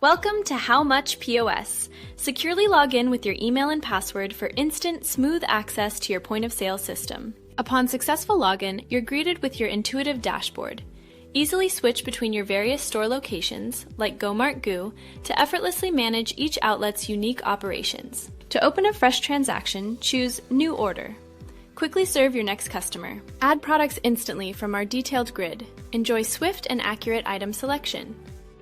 Welcome to Howmuch POS. Securely log in with your email and password for instant, smooth access to your point-of-sale system. Upon successful login, you're greeted with your intuitive dashboard. Easily switch between your various store locations, like GoMart to effortlessly manage each outlet's unique operations. To open a fresh transaction, choose New Order. Quickly serve your next customer. Add products instantly from our detailed grid. Enjoy swift and accurate item selection.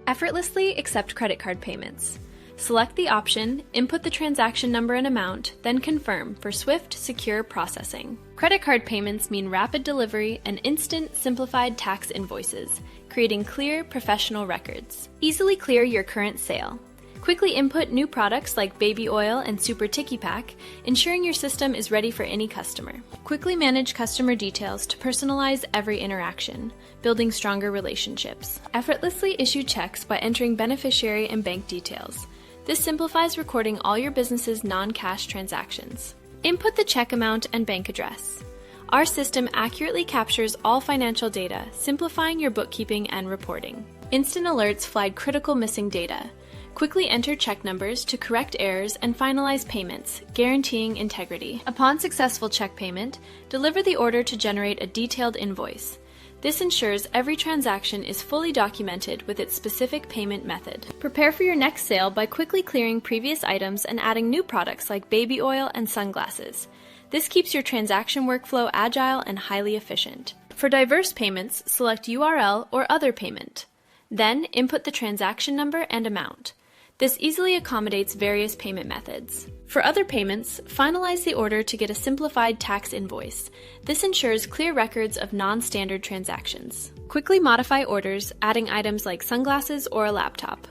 Effortlessly accept credit card payments. Select the option, input the transaction number and amount, then confirm for swift, secure processing. Credit card payments mean rapid delivery and instant, simplified tax invoices, creating clear, professional records. Easily clear your current sale. Quickly input new products like baby oil and super tiki pack, ensuring your system is ready for any customer. Quickly manage customer details to personalize every interaction, building stronger relationships. Effortlessly issue checks by entering beneficiary and bank details. This simplifies recording all your business's non-cash transactions. Input the check amount and bank address. Our system accurately captures all financial data, simplifying your bookkeeping and reporting. Instant alerts flag critical missing data. Quickly enter check numbers to correct errors and finalize payments, guaranteeing integrity. Upon successful check payment, deliver the order to generate a detailed invoice. This ensures every transaction is fully documented with its specific payment method. Prepare for your next sale by quickly clearing previous items and adding new products like baby oil and sunglasses. This keeps your transaction workflow agile and highly efficient. For diverse payments, select URL or Other Payment. Then, input the transaction number and amount. This easily accommodates various payment methods. For other payments, finalize the order to get a simplified tax invoice. This ensures clear records of non-standard transactions. Quickly modify orders, adding items like sunglasses or a laptop.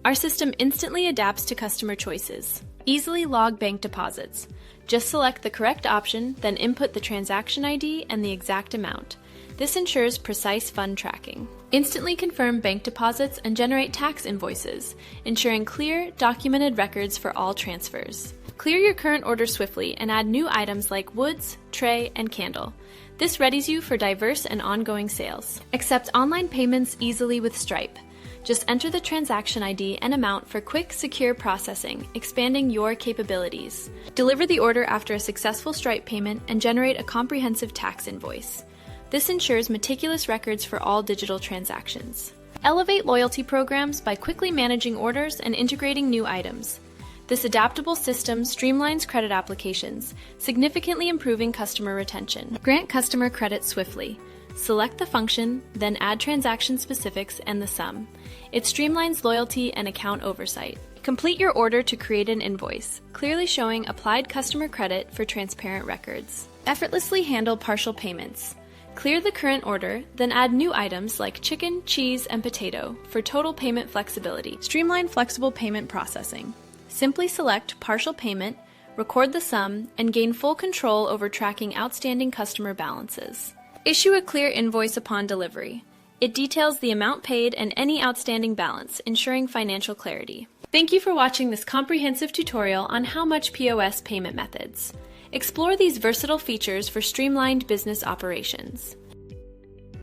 Our system instantly adapts to customer choices. Easily log bank deposits. Just select the correct option, then input the transaction ID and the exact amount. This ensures precise fund tracking. Instantly confirm bank deposits and generate tax invoices, ensuring clear, documented records for all transfers. Clear your current order swiftly and add new items like woods, tray, and candle. This readies you for diverse and ongoing sales. Accept online payments easily with Stripe. Just enter the transaction ID and amount for quick, secure processing, expanding your capabilities. Deliver the order after a successful Stripe payment and generate a comprehensive tax invoice. This ensures meticulous records for all digital transactions. Elevate loyalty programs by quickly managing orders and integrating new items. This adaptable system streamlines credit applications, significantly improving customer retention. Grant customer credit swiftly. Select the function, then add transaction specifics and the sum. It streamlines loyalty and account oversight. Complete your order to create an invoice, clearly showing applied customer credit for transparent records. Effortlessly handle partial payments. Clear the current order, then add new items like chicken, cheese, and potato for total payment flexibility. Streamline flexible payment processing. Simply select partial payment, record the sum, and gain full control over tracking outstanding customer balances. Issue a clear invoice upon delivery. It details the amount paid and any outstanding balance, ensuring financial clarity. Thank you for watching this comprehensive tutorial on Howmuch POS payment methods. Explore these versatile features for streamlined business operations.